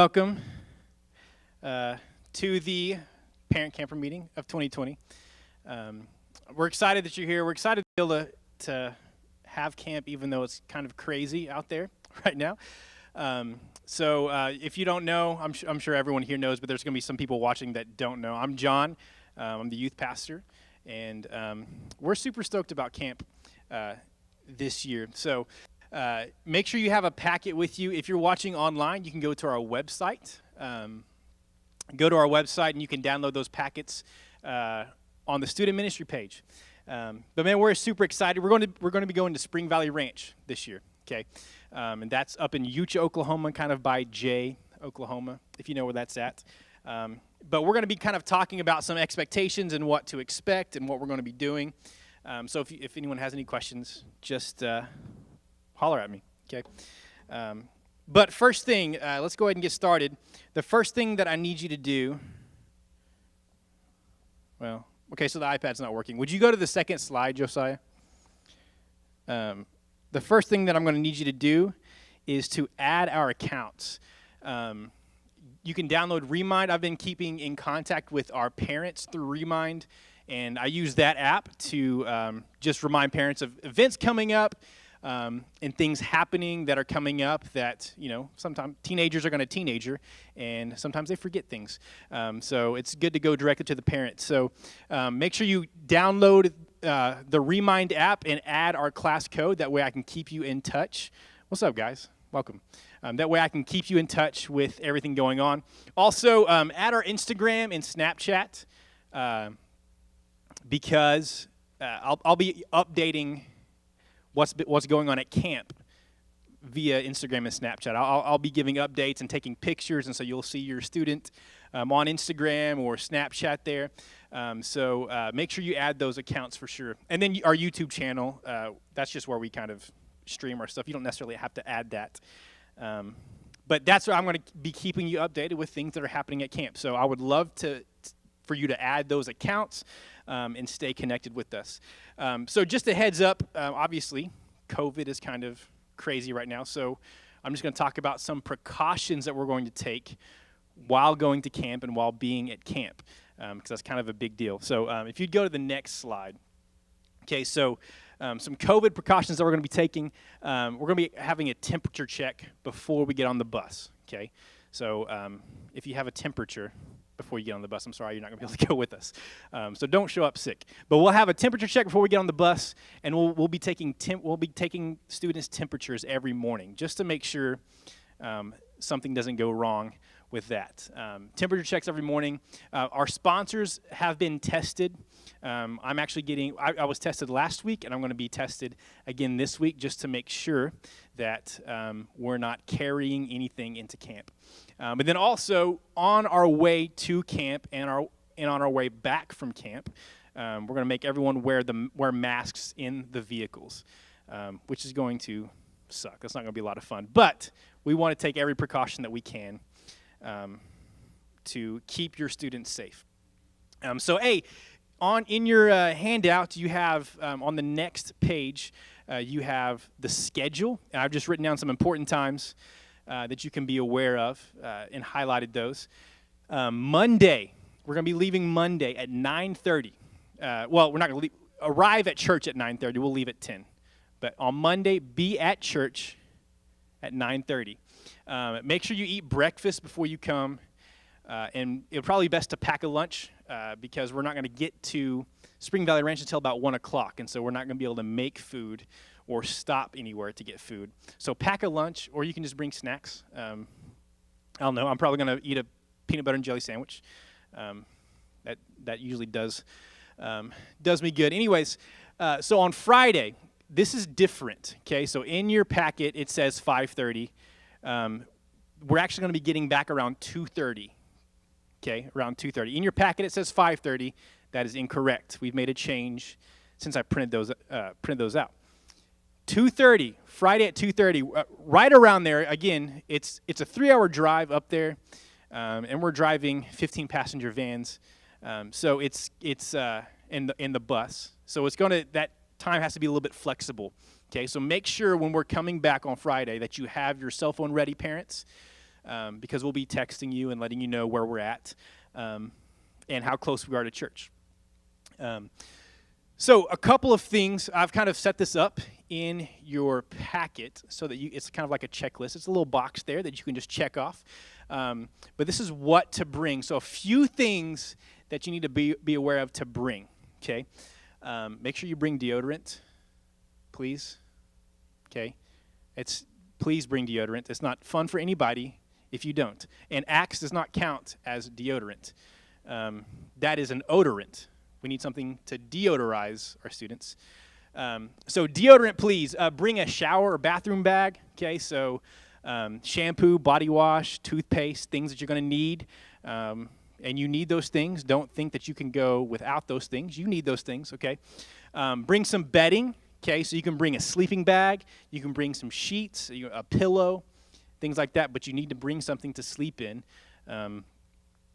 welcome to the Parent Camper meeting of 2020. We're excited that you're here. We're excited to be able to have camp, even though it's kind of crazy out there right now. So if you don't know, I'm sure everyone here knows, but there's going to be some people watching that don't know. I'm John. I'm the youth pastor, and we're super stoked about camp this year. So make sure you have a packet with you. If you're watching online, you can go to our website. Go to our website, and you can download those packets on the student ministry page. But man, we're super excited. We're going to be going to Spring Valley Ranch this year. Okay, and that's up in Yucha, Oklahoma, kind of by Jay, Oklahoma, if you know where that's at. But we're going to be kind of talking about some expectations and what to expect and what we're going to be doing. So if anyone has any questions, just holler at me, okay? But first thing, let's go ahead and get started. The first thing that I need you to do, well, okay, so the iPad's not working. Would you go to the second slide, Josiah? The first thing that I'm going to need you to do is to add our accounts. You can download Remind. I've been keeping in contact with our parents through Remind, and I use that app to just remind parents of events coming up and things happening that are coming up that, you know, sometimes teenagers are going to teenager, and sometimes they forget things. So it's good to go directly to the parents. So make sure you download the Remind app and add our class code. That way I can keep you in touch. What's up, guys? Welcome. That way I can keep you in touch with everything going on. Also, add our Instagram and Snapchat because I'll be updating what's going on at camp via Instagram and Snapchat. I'll be giving updates and taking pictures, and so you'll see your student on Instagram or Snapchat there. So make sure you add those accounts for sure. And then our YouTube channel, that's just where we kind of stream our stuff. You don't necessarily have to add that. But that's where I'm going to be keeping you updated with things that are happening at camp. So I would love for you to add those accounts and stay connected with us. So just a heads up, obviously, COVID is kind of crazy right now. So I'm just going to talk about some precautions that we're going to take while going to camp and while being at camp, because that's kind of a big deal. So if you'd go to the next slide. Okay, so some COVID precautions that we're going to be taking. We're going to be having a temperature check before we get on the bus, okay? So if you have a temperature before you get on the bus, I'm sorry, you're not going to be able to go with us. So don't show up sick. But we'll have a temperature check before we get on the bus, and we'll be taking students' temperatures every morning just to make sure something doesn't go wrong with that. Temperature checks every morning. Our sponsors have been tested. I'm actually I was tested last week, and I'm going to be tested again this week just to make sure that we're not carrying anything into camp. But then also on our way to camp and on our way back from camp, we're going to make everyone wear masks in the vehicles, which is going to suck. That's not going to be a lot of fun. But we want to take every precaution that we can to keep your students safe. So, in your handout, you have on the next page, you have the schedule. And I've just written down some important times that you can be aware of and highlighted those. Monday, we're going to be leaving Monday at 9:30. Well, we're not going to arrive at church at 9:30. We'll leave at 10. But on Monday, be at church at 9:30. Make sure you eat breakfast before you come. And it'll probably be best to pack a lunch because we're not going to get to Spring Valley Ranch until about 1 o'clock. And so we're not going to be able to make food or stop anywhere to get food. So pack a lunch, or you can just bring snacks. I don't know. I'm probably going to eat a peanut butter and jelly sandwich. That usually does me good. Anyways, so on Friday, this is different. Okay, so in your packet it says 5:30. We're actually going to be getting back around 2:30. Okay, around 2:30. In your packet it says 5:30. That is incorrect. We've made a change since I printed those out. 2:30, Friday at 2:30, right around there. Again, it's a 3-hour drive up there, and we're driving 15-passenger vans. So it's in the bus. So that time has to be a little bit flexible. Okay, so make sure when we're coming back on Friday that you have your cell phone ready, parents. because we'll be texting you and letting you know where we're at and how close we are to church. So a couple of things, I've kind of set this up in your packet so that it's kind of like a checklist. It's a little box there that you can just check off. But this is what to bring. So a few things that you need to be aware of to bring, okay? Make sure you bring deodorant, please, okay? Please bring deodorant. It's not fun for anybody if you don't. And Axe does not count as deodorant. That is an odorant. We need something to deodorize our students. So deodorant, please. Bring a shower or bathroom bag, okay? So shampoo, body wash, toothpaste, things that you're going to need. And you need those things. Don't think that you can go without those things. You need those things, okay? Bring some bedding, okay? So you can bring a sleeping bag. You can bring some sheets, a pillow, things like that. But you need to bring something to sleep in.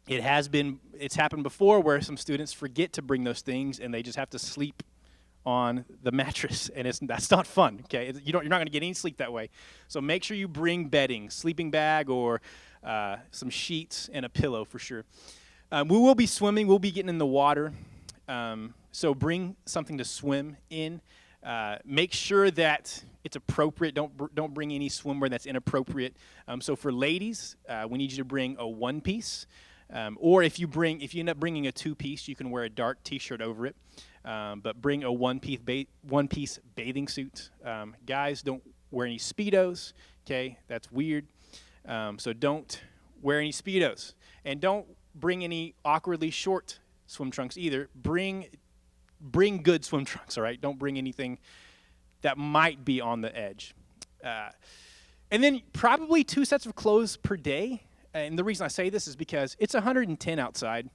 It's happened before where some students forget to bring those things and they just have to sleep on the mattress, and that's not fun, okay? You're not going to get any sleep that way. So make sure you bring bedding, sleeping bag, or some sheets and a pillow for sure. We will be swimming. We'll be getting in the water. So bring something to swim in. Make sure that it's appropriate. Don't bring any swimwear that's inappropriate. So for ladies, we need you to bring a one-piece. Or if you end up bringing a two-piece, you can wear a dark T-shirt over it. But bring a one-piece bathing suit. Guys, don't wear any Speedos. Okay, that's weird. So don't wear any Speedos, and don't bring any awkwardly short swim trunks either. Bring good swim trunks. All right, don't bring anything that might be on the edge. And then probably 2 sets of clothes per day. And the reason I say this is because it's 110 outside.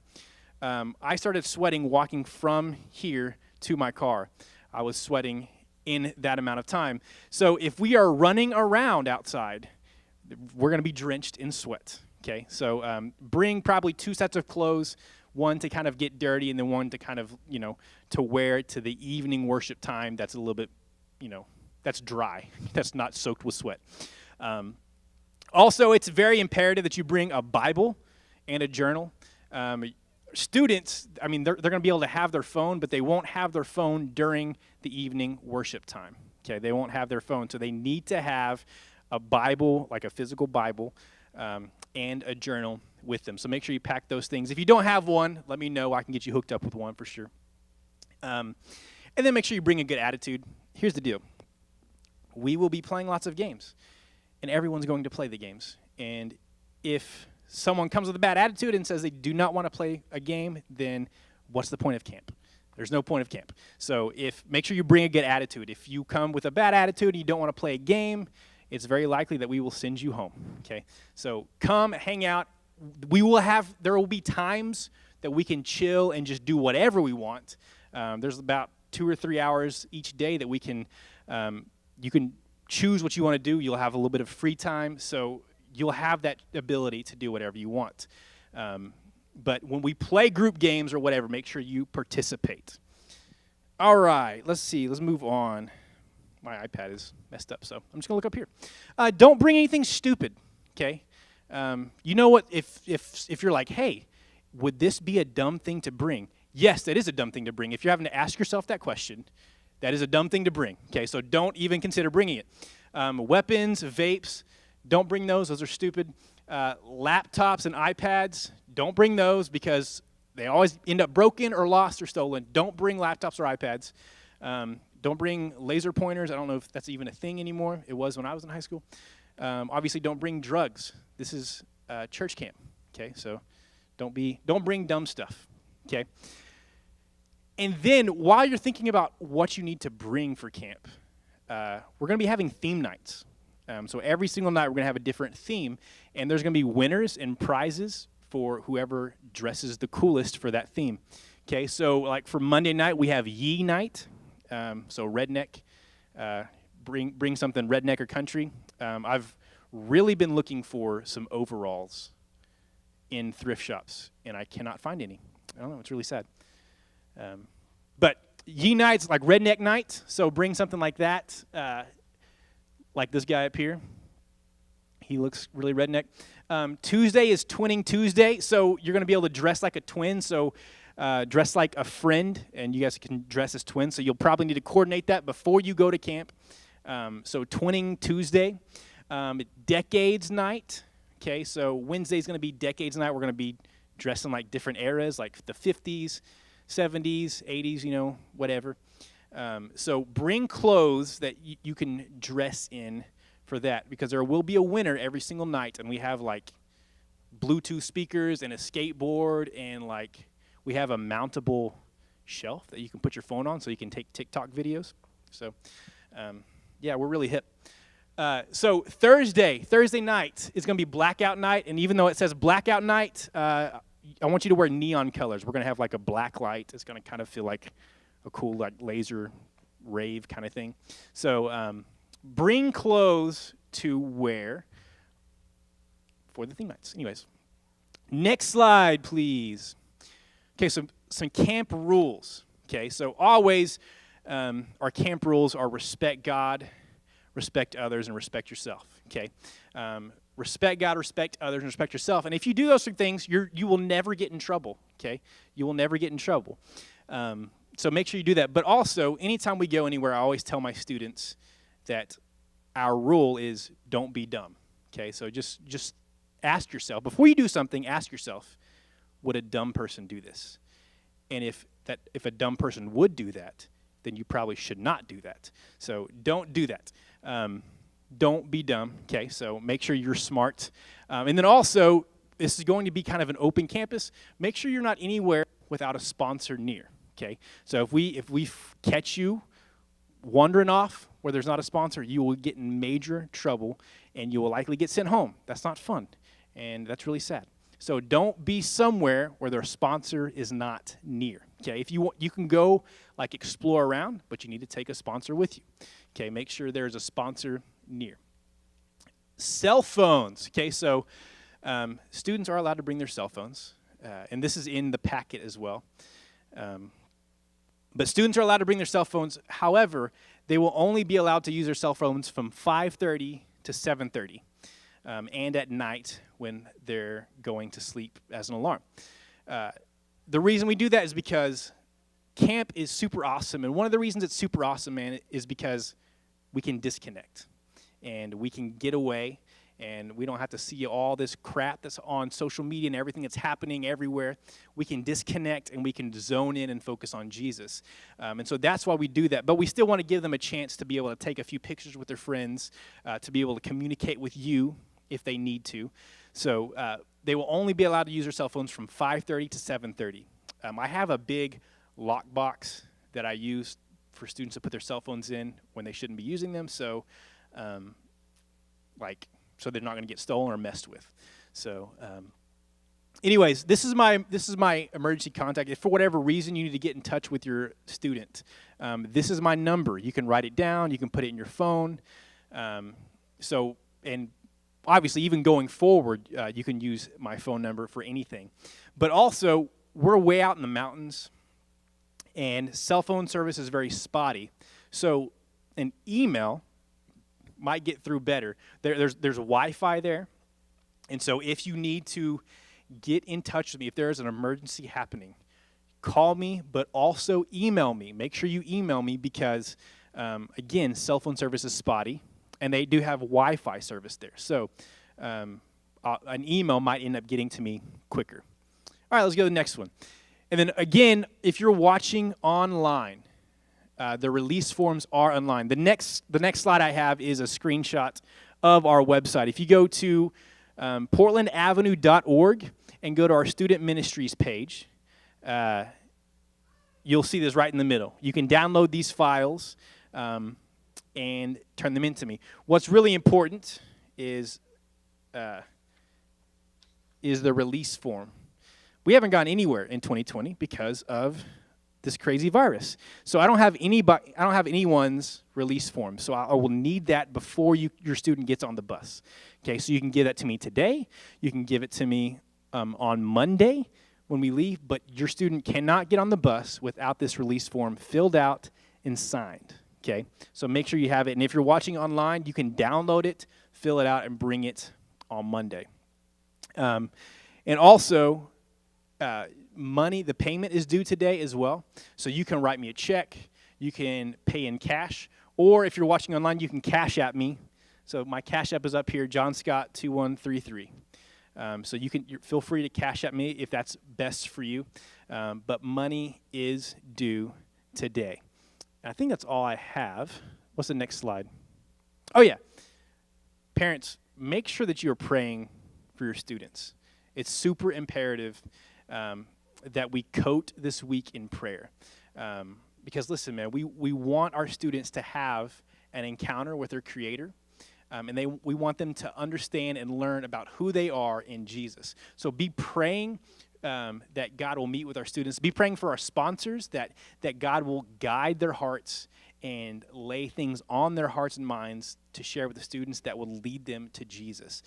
I started sweating walking from here to my car. I was sweating in that amount of time. So if we are running around outside, we're going to be drenched in sweat, okay? So bring probably 2 sets of clothes, one to kind of get dirty and then one to kind of, to wear to the evening worship time that's a little bit, that's dry, that's not soaked with sweat. Also, it's very imperative that you bring a Bible and a journal. Students, they're going to be able to have their phone, but they won't have their phone during the evening worship time. Okay, they won't have their phone, so they need to have a Bible, like a physical Bible, and a journal with them. So make sure you pack those things. If you don't have one, let me know. I can get you hooked up with one for sure. And then make sure you bring a good attitude. Here's the deal. We will be playing lots of games, and everyone's going to play the games. And if someone comes with a bad attitude and says they do not want to play a game, then what's the point of camp? There's no point of camp. So make sure you bring a good attitude. If you come with a bad attitude and you don't want to play a game, it's very likely that we will send you home, okay? So come, hang out. There will be times that we can chill and just do whatever we want. There's about 2 or 3 hours each day that you can choose what you want to do. You'll have a little bit of free time, so you'll have that ability to do whatever you want. But when we play group games or whatever, make sure you participate. All right, let's see. Let's move on. My iPad is messed up, so I'm just going to look up here. Don't bring anything stupid, okay? You know what? If you're like, hey, would this be a dumb thing to bring? Yes, that is a dumb thing to bring. If you're having to ask yourself that question, that is a dumb thing to bring, okay? So don't even consider bringing it. Weapons, vapes, don't bring those. Those are stupid. Laptops and iPads, don't bring those because they always end up broken or lost or stolen. Don't bring laptops or iPads. Don't bring laser pointers. I don't know if that's even a thing anymore. It was when I was in high school. Obviously, don't bring drugs. This is church camp, okay? So don't bring dumb stuff, okay? And then while you're thinking about what you need to bring for camp, we're going to be having theme nights. So every single night we're going to have a different theme, and there's going to be winners and prizes for whoever dresses the coolest for that theme. Okay, so like for Monday night we have Yee Night, so redneck, bring something redneck or country. I've really been looking for some overalls in thrift shops, and I cannot find any. I don't know, it's really sad. But Yee Night's like redneck night, so bring something like that. Like this guy up here. He looks really redneck. Tuesday is Twinning Tuesday, so you're going to be able to dress like a twin, so dress like a friend, and you guys can dress as twins, so you'll probably need to coordinate that before you go to camp. So Twinning Tuesday. Decades Night, okay, so Wednesday's going to be Decades Night. We're going to be dressing like different eras, like the 50s, 70s, 80s, whatever. So bring clothes that you can dress in for that, because there will be a winner every single night, and we have like Bluetooth speakers and a skateboard, and like we have a mountable shelf that you can put your phone on so you can take TikTok videos. So yeah, we're really hip. So Thursday night is going to be blackout night, and even though it says blackout night, I want you to wear neon colors. We're going to have like a black light. It's going to kind of feel like a cool like laser rave kind of thing. So bring clothes to wear for the theme nights. Anyways, next slide, please. Okay, so some camp rules. Okay, so always our camp rules are respect God, respect others, and respect yourself. Okay, respect God, respect others, and respect yourself. And if you do those three things, you will never get in trouble. Okay, you will never get in trouble. So make sure you do that. But also, anytime we go anywhere, I always tell my students that our rule is don't be dumb. Okay, so just ask yourself, before you do something, ask yourself, would a dumb person do this? And if a dumb person would do that, then you probably should not do that. So don't do that. Don't be dumb. Okay, so make sure you're smart. And then also, this is going to be kind of an open campus. Make sure you're not anywhere without a sponsor near. Okay, so if we catch you wandering off where there's not a sponsor, you will get in major trouble, and you will likely get sent home. That's not fun, and that's really sad. So don't be somewhere where their sponsor is not near. Okay, if you want, you can go like explore around, but you need to take a sponsor with you. Okay, make sure there's a sponsor near. Cell phones. Okay, so students are allowed to bring their cell phones, and this is in the packet as well. But students are allowed to bring their cell phones. However, they will only be allowed to use their cell phones from 5:30 to 7:30, and at night when they're going to sleep as an alarm. The reason we do that is because camp is super awesome, and one of the reasons it's super awesome, man, is because we can disconnect, and we can get away, and we don't have to see all this crap that's on social media and everything that's happening everywhere. We can disconnect, and we can zone in and focus on Jesus. And so that's why we do that. But we still want to give them a chance to be able to take a few pictures with their friends, to be able to communicate with you if they need to. So they will only be allowed to use their cell phones from 5:30 to 7:30. I have a big lock box that I use for students to put their cell phones in when they shouldn't be using them. So so they're not going to get stolen or messed with. So anyways, this is my emergency contact. If for whatever reason you need to get in touch with your student, this is my number. You can write it down. You can put it in your phone. And obviously, even going forward, you can use my phone number for anything. But also, we're way out in the mountains, and cell phone service is very spotty. So an email might get through better. There's Wi-Fi there, and so if you need to get in touch with me, if there is an emergency happening, call me, but also email me. Make sure you email me because, again, cell phone service is spotty, and they do have Wi-Fi service there. So an email might end up getting to me quicker. All right, let's go to the next one. And then, again, if you're watching online, the release forms are online. The next slide I have is a screenshot of our website. If you go to portlandavenue.org and go to our student ministries page, you'll see this right in the middle. You can download these files and turn them into me. What's really important is the release form. We haven't gone anywhere in 2020 because of this crazy virus. So I don't have anyone's release form. So I will need that before your student gets on the bus. Okay, so you can give that to me today. You can give it to me on Monday when we leave, but your student cannot get on the bus without this release form filled out and signed. Okay, so make sure you have it. And if you're watching online, you can download it, fill it out, and bring it on Monday. And also, money, the payment is due today as well. So you can write me a check, you can pay in cash, or if you're watching online, you can Cash App me. So my Cash App is up here, John Scott 2133. So you feel free to Cash App me if that's best for you. But money is due today. I think that's all I have. What's the next slide? Oh yeah, parents, make sure that you are praying for your students. It's super imperative that we coat this week in prayer. Because listen, man, we want our students to have an encounter with their Creator. And we want them to understand and learn about who they are in Jesus. So be praying that God will meet with our students. Be praying for our sponsors, that God will guide their hearts and lay things on their hearts and minds to share with the students that will lead them to Jesus.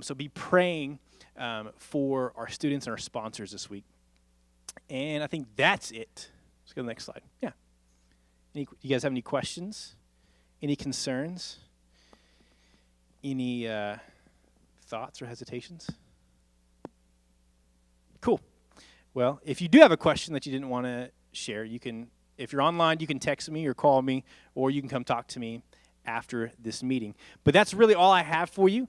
So be praying for our students and our sponsors this week. And I think that's it. Let's go to the next slide. Yeah. You guys have any questions? Any concerns? Any thoughts or hesitations? Cool. Well, if you do have a question that you didn't want to share, you can, if you're online, you can text me or call me, or you can come talk to me after this meeting. But that's really all I have for you.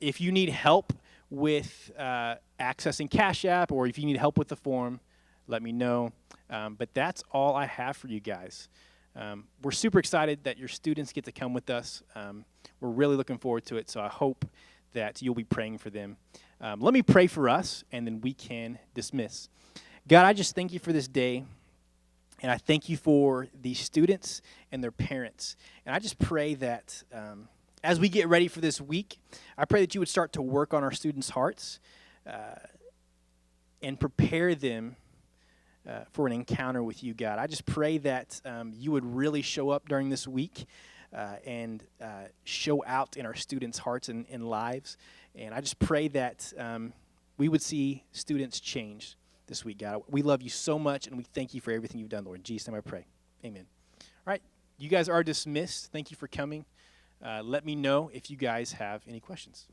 If you need help with accessing Cash App, or if you need help with the form, let me know. But that's all I have for you guys. We're super excited that your students get to come with us. We're really looking forward to it, so I hope that you'll be praying for them. Let me pray for us, and then we can dismiss. God, I just thank you for this day, and I thank you for these students and their parents. And I just pray that as we get ready for this week, I pray that you would start to work on our students' hearts and prepare them for an encounter with you, God. I just pray that you would really show up during this week and show out in our students' hearts and lives. And I just pray that we would see students change this week, God. We love you so much, and we thank you for everything you've done, Lord. In Jesus' name I pray. Amen. All right, you guys are dismissed. Thank you for coming. Let me know if you guys have any questions.